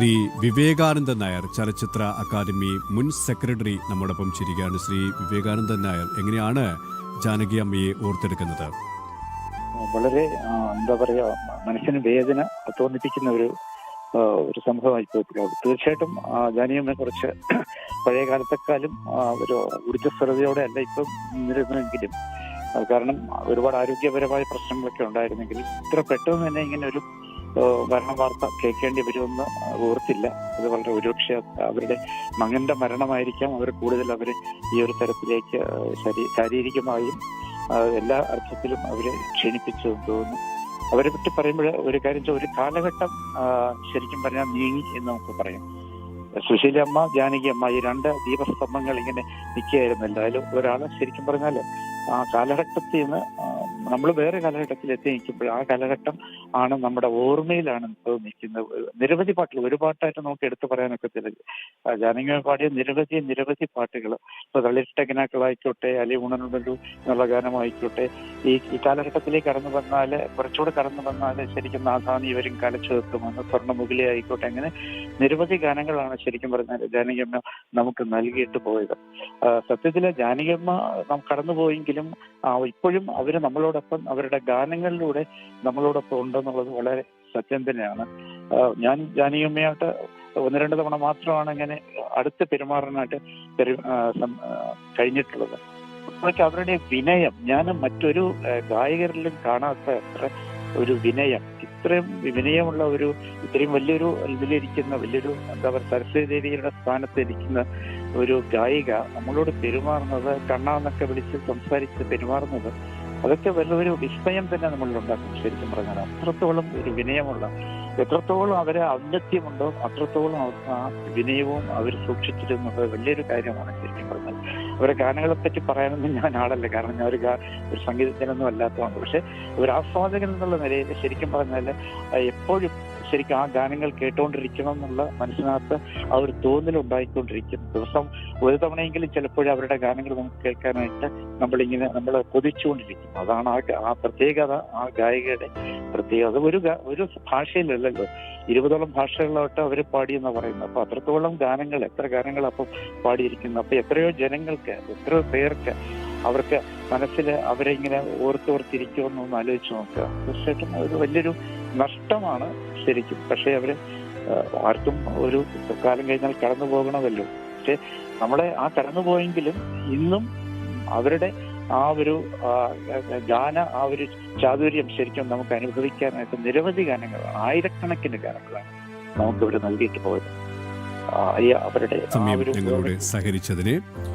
ശ്രീ വിവേകാനന്ദൻ നായർ, ചലച്ചിത്ര അക്കാദമി മുൻ സെക്രട്ടറി നമ്മോടൊപ്പം ചിരിക്കുകയാണ്. ശ്രീ വിവേകാനന്ദൻ നായർ, എങ്ങനെയാണ് ജാനകി അമ്മയെ ഓർത്തെടുക്കുന്നത്? വളരെ എന്താ പറയാ, മനസ്സിന് വേദന തോന്നിപ്പിക്കുന്ന ഒരു സംഭവമായി പോയിട്ടുള്ളത്. തീർച്ചയായിട്ടും ജാനകിയമ്മയെ കുറിച്ച് പഴയ കാലത്തെക്കാളും ഒരു ഊർജ്ജസ്വലതയോടെ അല്ല ഇപ്പം നിന്നിരുന്നെങ്കിലും, കാരണം ഒരുപാട് ആരോഗ്യപരമായ പ്രശ്നങ്ങളൊക്കെ ഉണ്ടായിരുന്നെങ്കിൽ ഇത്ര പെട്ടെന്ന് തന്നെ ഇങ്ങനെ ഒരു മരണ വാർത്ത കേൾക്കേണ്ടി വരുമെന്ന് ഓർത്തില്ല. അത് വളരെ ഒരുപക്ഷെ അവരുടെ മകന്റെ മരണമായിരിക്കാം അവർ ഈ ഒരു തരത്തിലേക്ക് ശാരീരികമായും എല്ലാ അർത്ഥത്തിലും അവരെ ക്ഷണിപ്പിച്ചതെന്ന് തോന്നുന്നു. അവരെ പറ്റി പറയുമ്പോൾ ഒരു കാര്യം, ഒരു കാലഘട്ടം ശരിക്കും പറഞ്ഞാൽ നീങ്ങി എന്ന് നമുക്ക് പറയാം. സുശീലമ്മ, ജാനകി അമ്മ, ഈ രണ്ട് ദീപസ്തംഭങ്ങൾ ഇങ്ങനെ നിൽക്കുകയായിരുന്നു. എന്തായാലും ഒരാള് ശരിക്കും പറഞ്ഞാൽ ആ കാലഘട്ടത്തിൽ നിന്ന് നമ്മൾ വേറെ കാലഘട്ടത്തിൽ എത്തി നിൽക്കുമ്പോൾ ആ കാലഘട്ടം ആണ് നമ്മുടെ ഓർമ്മയിലാണ് ഇപ്പോൾ നിൽക്കുന്നത്. നിരവധി പാട്ടുകൾ, ഒരു പാട്ടായിട്ട് നമുക്ക് എടുത്തു പറയാനൊക്കെ ജാനകി പാടിയ നിരവധി പാട്ടുകൾ, ഇപ്പൊ തളിരിട്ടകിനാക്കളായിക്കോട്ടെ, അലി ഉണർന്നൊരു എന്നുള്ള ഗാനമായിക്കോട്ടെ, ഈ കാലഘട്ടത്തിലേക്ക് കുറച്ചുകൂടെ കടന്നു വന്നാല് ശരിക്കും നാഥാനി ഇവരും കലച്ചെത്തുമെന്ന്, സ്വർണ്ണമുഖിലി ആയിക്കോട്ടെ, അങ്ങനെ നിരവധി ഗാനങ്ങളാണ് ശരിക്കും പറഞ്ഞാൽ ജാനകിയമ്മ നമുക്ക് നൽകിയിട്ട് പോയത്. സത്യത്തില് ജാനകിയമ്മ കടന്നുപോയെങ്കിലും ഇപ്പോഴും അവര് നമ്മളോടൊപ്പം അവരുടെ ഗാനങ്ങളിലൂടെ നമ്മളോടൊപ്പം ഉണ്ടെന്നുള്ളത് വളരെ സത്യം തന്നെയാണ്. ഞാൻ ജാനകിയമ്മയായിട്ട് 1-2 തവണ മാത്രമാണ് ഇങ്ങനെ അടുത്ത് പെരുമാറാനായിട്ട് കഴിഞ്ഞിട്ടുള്ളത്. അപ്പോഴൊക്കെ അവരുടെ വിനയം ഞാൻ മറ്റൊരു ഗായകരിലും കാണാത്ത അത്ര ഒരു വിനയം, ഇത്രയും വിനയമുള്ള ഇത്രയും വലിയൊരു ഇതിലിരിക്കുന്ന വലിയൊരു എന്താ പറയുക, സരസ്വതി ദേവിയുടെ സ്ഥാനത്ത് ഇരിക്കുന്ന ഒരു ഗായിക നമ്മളോട് പെരുമാറുന്നത്, കണ്ണാന്നൊക്കെ വിളിച്ച് സംസാരിച്ച് പെരുമാറുന്നത്, അതൊക്കെ വലിയൊരു വിസ്മയം തന്നെ നമ്മളിലുണ്ടാക്കും. ശരിക്കും പറഞ്ഞാൽ അത്രത്തോളം ഒരു വിനയമുള്ള, എത്രത്തോളം അവരെ ഔന്നത്യമുണ്ടോ അത്രത്തോളം ആ വിനയവും അവർ സൂക്ഷിച്ചിരുന്നത് വലിയൊരു കാര്യമാണ്. ശരിക്കും പറഞ്ഞാൽ അവരെ ഗാനങ്ങളെ പറ്റി പറയാനൊന്നും ഞാൻ ആളല്ല, കാരണം ഞാൻ ഒരു സംഗീതജ്ഞനൊന്നും അല്ലാത്തതുകൊണ്ട്. പക്ഷെ ഒരു ആസ്വാദകൻ എന്നുള്ള നിലയിൽ ശരിക്കും പറഞ്ഞാൽ എപ്പോഴും ശരിക്കും ആ ഗാനങ്ങൾ കേട്ടുകൊണ്ടിരിക്കണം എന്നുള്ള മനസ്സിനകത്ത് ആ ഒരു തോന്നലുണ്ടായിക്കൊണ്ടിരിക്കും. ദിവസം ഒരു തവണയെങ്കിലും ചിലപ്പോഴും അവരുടെ ഗാനങ്ങൾ നമുക്ക് കേൾക്കാനായിട്ട് നമ്മൾ കൊതിച്ചുകൊണ്ടിരിക്കും. അതാണ് ആ പ്രത്യേകത, ആ ഗായികയുടെ പ്രത്യേകത. ഒരു ഭാഷയിലല്ലല്ലോ, 20ഓളം ഭാഷകളിലോട്ട് അവർ പാടിയെന്നാണ് പറയുന്നത്. അപ്പൊ അത്രത്തോളം ഗാനങ്ങൾ, എത്ര ഗാനങ്ങൾ അപ്പം പാടിയിരിക്കുന്നു. അപ്പൊ എത്രയോ ജനങ്ങൾക്ക്, എത്രയോ പേർക്ക് അവർക്ക് മനസ്സിൽ അവരെ ഇങ്ങനെ ഓർത്തിരിക്കുമെന്നൊന്ന് ആലോചിച്ച് നോക്കുക. തീർച്ചയായിട്ടും ഒരു വലിയൊരു നഷ്ടമാണ് ശരിക്കും. പക്ഷെ അവര് ആർക്കും ഒരു കാലം കഴിഞ്ഞാൽ കടന്നു പോകണമല്ലോ. പക്ഷെ നമ്മളെ ആ കടന്നുപോയെങ്കിലും ഇന്നും അവരുടെ ആ ഒരു ആ ഒരു ചാതുര്യം ശരിക്കും നമുക്ക് അനുഭവിക്കാനായിട്ട് നിരവധി ഗാനങ്ങളാണ്, ആയിരക്കണക്കിന് ഗാനങ്ങളാണ് നമുക്കിവിടെ നൽകിയിട്ട് പോയത്. അവരുടെ സമയം ഞങ്ങളോട് സഹകരിച്ചതിന്